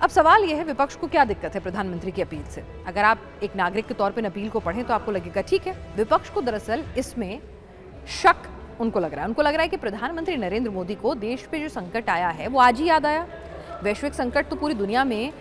अब सवाल यह है, विपक्ष को क्या दिक्कत है प्रधानमंत्री की अपील से? अगर आप एक नागरिक के तौर पर अपील को पढ़ें तो आपको लगेगा ठीक है। विपक्ष को दरअसल इसमें शक उनको लग रहा है। उनको लग रहा है कि प्रधानमंत्री नरेंद्र मोदी को देश पे जो संकट आया है वो आज ही याद आया। वैश्विक संकट तो पूरी दुनिया में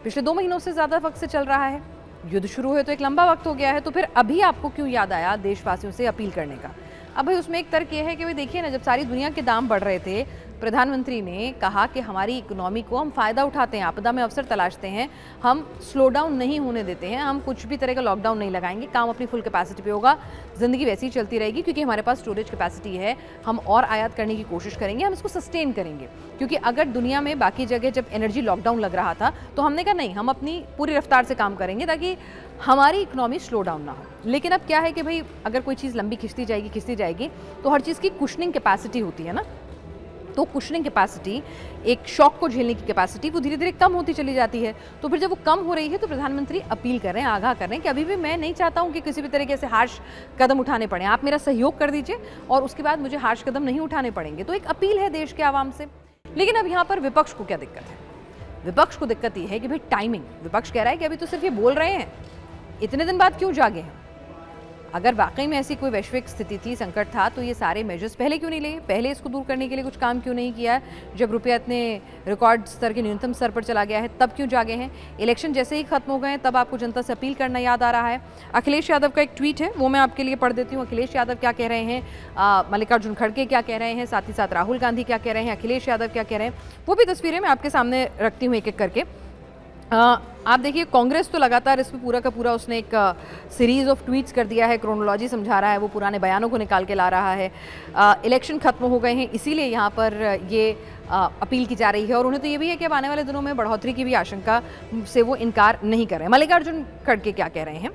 पिछले 2 महीनों से ज़्यादा वक्त से चल रहा है। युद्ध शुरू हुए तो एक लंबा वक्त हो गया है, तो फिर अभी आपको क्यों याद आया देशवासियों से अपील करने का? अब भाई उसमें एक तर्क ये है कि भाई देखिए ना, जब सारी दुनिया के दाम बढ़ रहे थे, प्रधानमंत्री ने कहा कि हमारी इकोनॉमी को हम फ़ायदा उठाते हैं, आपदा में अवसर तलाशते हैं, हम स्लो डाउन नहीं होने देते हैं, हम कुछ भी तरह का लॉकडाउन नहीं लगाएंगे, काम अपनी फुल कैपेसिटी पे होगा, ज़िंदगी वैसी ही चलती रहेगी क्योंकि हमारे पास स्टोरेज कैपेसिटी है, हम और आयात करने की कोशिश करेंगे, हम इसको सस्टेन करेंगे। क्योंकि अगर दुनिया में बाकी जगह जब एनर्जी लॉकडाउन लग रहा था तो हमने कहा नहीं, हम अपनी पूरी रफ्तार से काम करेंगे ताकि हमारी इकोनॉमी स्लो डाउन ना हो। लेकिन अब क्या है कि भाई अगर कोई चीज़ लंबी खिंचती जाएगी तो हर चीज़ की कुशनिंग कैपेसिटी होती है ना, तो कुशनिंग कैपेसिटी, एक शॉक को झेलने की कैपेसिटी, वो धीरे धीरे कम होती चली जाती है। तो फिर जब वो कम हो रही है तो प्रधानमंत्री अपील कर रहे हैं, आगाह कर रहे हैं कि अभी भी मैं नहीं चाहता हूं कि किसी भी तरीके से हार्श कदम उठाने पड़े, आप मेरा सहयोग कर दीजिए और उसके बाद मुझे हार्श कदम नहीं उठाने पड़ेंगे। तो एक अपील है देश के आवाम से। लेकिन अब यहाँ पर विपक्ष को क्या दिक्कत है? विपक्ष को दिक्कत ये है कि भाई टाइमिंग। विपक्ष कह रहा है कि अभी तो सिर्फ ये बोल रहे हैं, इतने दिन बाद क्यों जागे हैं? अगर वाकई में ऐसी कोई वैश्विक स्थिति थी, संकट था, तो ये सारे मेजर्स पहले क्यों नहीं लिए? पहले इसको दूर करने के लिए कुछ काम क्यों नहीं किया? जब रुपया इतने रिकॉर्ड स्तर के न्यूनतम स्तर पर चला गया है तब क्यों जागे हैं? इलेक्शन जैसे ही खत्म हो गए तब आपको जनता से अपील करना याद आ रहा है। अखिलेश यादव का एक ट्वीट है, वो मैं आपके लिए पढ़ देती हूँ। अखिलेश यादव क्या कह रहे हैं, मल्लिकार्जुन खड़गे क्या कह रहे हैं, साथ ही साथ राहुल गांधी क्या कह रहे हैं, अखिलेश यादव क्या कह रहे हैं, वो भी तस्वीरें मैं आपके सामने रखती हूँ एक एक करके। आप देखिए, कांग्रेस तो लगातार इसमें पूरा का पूरा उसने एक सीरीज ऑफ ट्वीट्स कर दिया है, क्रोनोलॉजी समझा रहा है, वो पुराने बयानों को निकाल के ला रहा है। इलेक्शन खत्म हो गए हैं इसीलिए यहाँ पर ये अपील की जा रही है और उन्हें तो ये भी है कि अब आने वाले दिनों में बढ़ोतरी की भी आशंका से वो इनकार नहीं कर रहे हैं। मल्लिकार्जुन खड़गे क्या कह रहे हैं,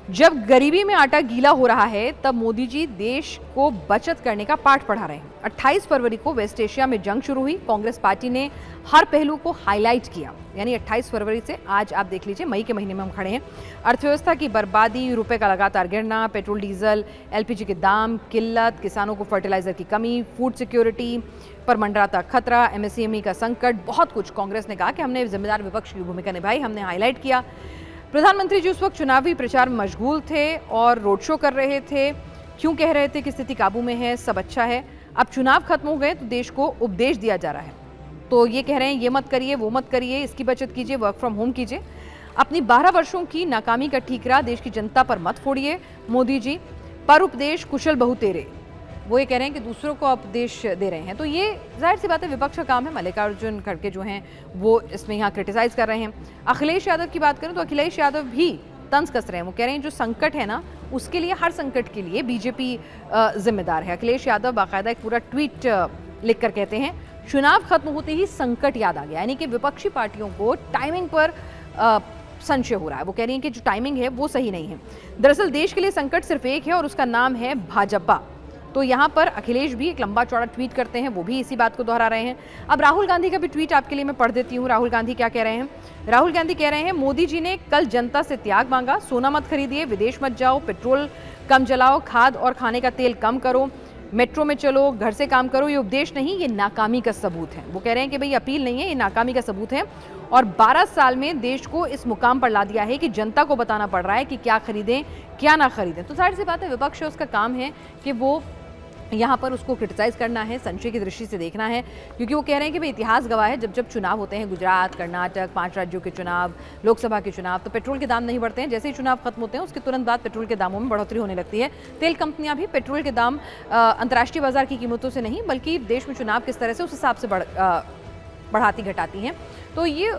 जब गरीबी में आटा गीला हो रहा है तब मोदी जी देश को बचत करने का पाठ पढ़ा रहे हैं। 28 फरवरी को वेस्ट एशिया में जंग शुरू हुई, कांग्रेस पार्टी ने हर पहलू को हाईलाइट किया। यानी 28 फरवरी से आज आप देख लीजिए, मई के महीने में हम खड़े हैं। अर्थव्यवस्था की बर्बादी, रुपए का लगातार गिरना, पेट्रोल डीजल एलपीजी के दाम, किल्लत, किसानों को फर्टिलाइजर की कमी, फूड सिक्योरिटी पर मंडराता खतरा, एमएसएमई का संकट, बहुत कुछ कांग्रेस ने कहा कि हमने जिम्मेदार विपक्ष की भूमिका निभाई, हमने हाईलाइट किया। प्रधानमंत्री जी उस वक्त चुनावी प्रचार में मशगूल थे और रोड शो कर रहे थे, क्यों कह रहे थे कि स्थिति काबू में है, सब अच्छा है। अब चुनाव खत्म हो गए तो देश को उपदेश दिया जा रहा है, तो ये कह रहे हैं ये मत करिए, वो मत करिए, इसकी बचत कीजिए, वर्क फ्रॉम होम कीजिए। अपनी 12 वर्षों की नाकामी का ठीकरा देश की जनता पर मत फोड़िए मोदी जी, पर उपदेश कुशल बहु तेरे, वो ये कह रहे हैं कि दूसरों को उपदेश दे रहे हैं। तो ये जाहिर सी बात है विपक्ष का काम है। मल्लिकार्जुन खड़गे जो हैं वो इसमें यहाँ क्रिटिसाइज़ कर रहे हैं। अखिलेश यादव की बात करें तो अखिलेश यादव भी तंज कस रहे हैं। वो कह रहे हैं जो संकट है ना, उसके लिए, हर संकट के लिए बीजेपी जिम्मेदार है। अखिलेश यादव बाकायदा एक पूरा ट्वीट लिख कर कहते हैं, चुनाव खत्म होते ही संकट याद आ गया। यानी कि विपक्षी पार्टियों को टाइमिंग पर संशय हो रहा है। वो कह रही हैं कि जो टाइमिंग है वो सही नहीं है। दरअसल देश के लिए संकट सिर्फ एक है और उसका नाम है भाजपा। तो यहाँ पर अखिलेश भी एक लंबा चौड़ा ट्वीट करते हैं, वो भी इसी बात को दोहरा रहे हैं। अब राहुल गांधी का भी ट्वीट आपके लिए मैं पढ़ देती हूँ। राहुल गांधी क्या कह रहे हैं? राहुल गांधी कह रहे हैं, मोदी जी ने कल जनता से त्याग मांगा, सोना मत खरीदिए, विदेश मत जाओ, पेट्रोल कम जलाओ, खाद और खाने का तेल कम करो, मेट्रो में चलो, घर से काम करो। ये उपदेश नहीं, ये नाकामी का सबूत है। वो कह रहे हैं कि भाई अपील नहीं है, ये नाकामी का सबूत है और 12 साल में देश को इस मुकाम पर ला दिया है कि जनता को बताना पड़ रहा है कि क्या खरीदें क्या ना खरीदें। तो जाहिर सी बात है विपक्ष है, उसका काम है कि वो यहाँ पर उसको क्रिटिसाइज़ करना है, संशय की दृष्टि से देखना है, क्योंकि वो कह रहे हैं कि भाई इतिहास गवाह है, जब जब चुनाव होते हैं, गुजरात, कर्नाटक, 5 राज्यों के चुनाव, लोकसभा के चुनाव, तो पेट्रोल के दाम नहीं बढ़ते हैं। जैसे ही चुनाव खत्म होते हैं उसके तुरंत बाद पेट्रोल के दामों में बढ़ोतरी होने लगती है। तेल कंपनियां भी पेट्रोल के दाम अंतर्राष्ट्रीय बाजार की कीमतों से नहीं बल्कि देश में चुनाव किस तरह से उस हिसाब से बढ़ाती घटाती हैं। तो ये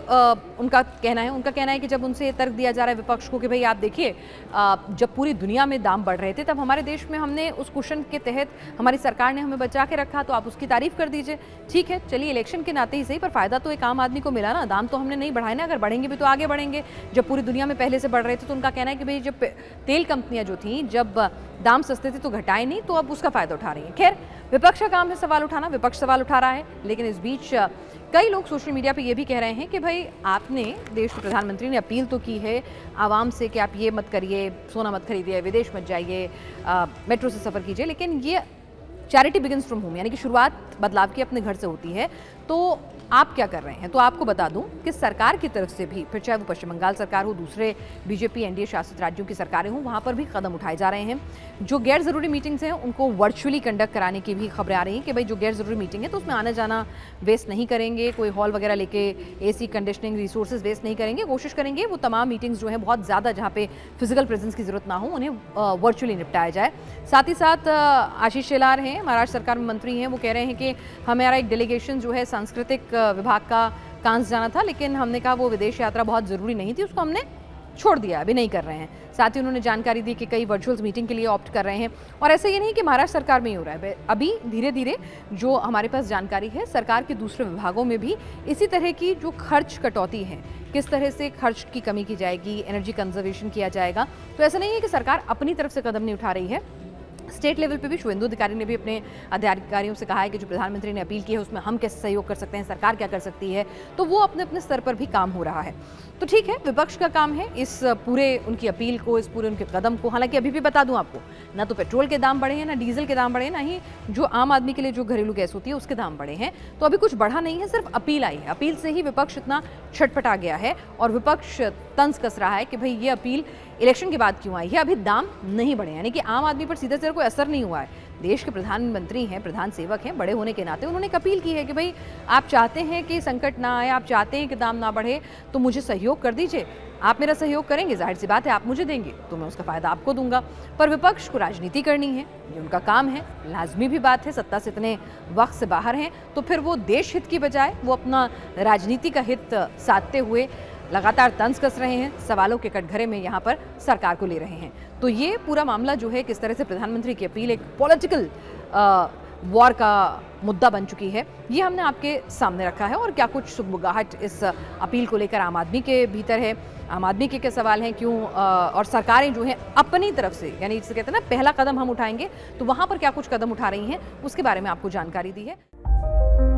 उनका कहना है। उनका कहना है कि जब उनसे तर्क दिया जा रहा है विपक्ष को कि भाई आप देखिए, जब पूरी दुनिया में दाम बढ़ रहे थे तब हमारे देश में हमने उस कुशन के तहत हमारी सरकार ने हमें बचा के रखा, तो आप उसकी तारीफ कर दीजिए। ठीक है, चलिए इलेक्शन के नाते ही सही, पर फायदा तो एक आम आदमी को मिला ना, दाम तो हमने नहीं बढ़ाए ना, अगर बढ़ेंगे भी तो आगे बढ़ेंगे। जब पूरी दुनिया में पहले से बढ़ रहे थे तो उनका कहना है कि भाई जब तेल कंपनियां जो थी, जब दाम सस्ते थे तो घटाए नहीं, तो अब उसका फायदा उठा रही है। खैर, विपक्ष का काम है सवाल उठाना, विपक्ष सवाल उठा रहा है। लेकिन इस बीच कई लोग सोशल मीडिया पे ये भी कह रहे हैं कि भाई आपने, देश के प्रधानमंत्री ने अपील तो की है आवाम से कि आप ये मत करिए, सोना मत खरीदिए, विदेश मत जाइए, मेट्रो से सफ़र कीजिए, लेकिन ये चैरिटी बिगिंस फ्रॉम होम, यानी कि शुरुआत बदलाव की अपने घर से होती है। तो आप क्या कर रहे हैं? तो आपको बता दूं कि सरकार की तरफ से भी, फिर चाहे वो पश्चिम बंगाल सरकार हो, दूसरे बीजेपी एनडीए शासित राज्यों की सरकारें हों, वहां पर भी कदम उठाए जा रहे हैं। जो गैर जरूरी मीटिंग्स हैं उनको वर्चुअली कंडक्ट कराने की भी खबरें आ रही हैं कि भाई जो गैर जरूरी मीटिंग है तो उसमें आना जाना वेस्ट नहीं करेंगे, कोई हॉल वगैरह लेके एसी कंडीशनिंग रिसोर्सेज वेस्ट नहीं करेंगे, कोशिश करेंगे वो तमाम मीटिंग्स जो है बहुत ज़्यादा जहाँ पे फिजिकल प्रेजेंस की जरूरत ना हो उन्हें वर्चुअली निपटाया जाए। साथ ही साथ आशीष शेलार हैं, महाराष्ट्र सरकार में मंत्री हैं, वो कह रहे हैं कि हमारा एक डेलीगेशन जो है सांस्कृतिक विभाग का कांस जाना था, लेकिन हमने कहा वो विदेश यात्रा बहुत ज़रूरी नहीं थी, उसको हमने छोड़ दिया, अभी नहीं कर रहे हैं। साथ ही उन्होंने जानकारी दी कि कई वर्चुअल मीटिंग के लिए ऑप्ट कर रहे हैं। और ऐसा ये नहीं कि महाराष्ट्र सरकार में ही हो रहा है, अभी धीरे धीरे जो हमारे पास जानकारी है सरकार के दूसरे विभागों में भी इसी तरह की जो खर्च कटौती है, किस तरह से खर्च की कमी की जाएगी, एनर्जी कंजर्वेशन किया जाएगा। तो ऐसा नहीं है कि सरकार अपनी तरफ से कदम नहीं उठा रही है। स्टेट लेवल पे भी शुभेंदु अधिकारी ने भी अपने अधिकारियों से कहा है कि जो प्रधानमंत्री ने अपील की है उसमें हम कैसे सहयोग कर सकते हैं, सरकार क्या कर सकती है, तो वो अपने अपने स्तर पर भी काम हो रहा है। तो ठीक है, विपक्ष का काम है इस पूरे उनकी अपील को, इस पूरे उनके कदम को, हालांकि अभी भी बता दूं आपको, ना तो पेट्रोल के दाम बढ़े हैं, ना डीजल के दाम बढ़े हैं, ना ही जो आम आदमी के लिए जो घरेलू गैस होती है उसके दाम बढ़े हैं। तो अभी कुछ बढ़ा नहीं है, सिर्फ अपील आई है। अपील से ही विपक्ष इतना छटपटा गया है और विपक्ष तंज कस रहा है कि भाई ये अपील इलेक्शन के बाद क्यों आई है, अभी दाम नहीं बढ़े, यानी कि आम आदमी पर सीधे सीधे कोई असर नहीं हुआ है। देश के प्रधानमंत्री हैं, प्रधान सेवक हैं, बड़े होने के नाते उन्होंने एक अपील की है कि भाई आप चाहते हैं कि संकट ना आए, आप चाहते हैं कि दाम ना बढ़े, तो मुझे सहयोग कर दीजिए। आप मेरा सहयोग करेंगे, जाहिर सी बात है आप मुझे देंगे तो मैं उसका फ़ायदा आपको दूंगा। पर विपक्ष को राजनीति करनी है, ये उनका काम है, लाजमी भी बात है, सत्ता से इतने वक्त से बाहर हैं तो फिर वो देश हित की बजाय वो अपना राजनीति का हित साधते हुए लगातार तंज कस रहे हैं, सवालों के कटघरे में यहाँ पर सरकार को ले रहे हैं। तो ये पूरा मामला जो है किस तरह से प्रधानमंत्री की अपील एक पॉलिटिकल वॉर का मुद्दा बन चुकी है, ये हमने आपके सामने रखा है। और क्या कुछ सुगबुगाहट इस अपील को लेकर आम आदमी के भीतर है, आम आदमी के क्या सवाल हैं, क्यों और सरकारें जो हैं अपनी तरफ से, यानी जिसे कहते हैं ना पहला कदम हम उठाएंगे, तो वहाँ पर क्या कुछ कदम उठा रही हैं उसके बारे में आपको जानकारी दी है।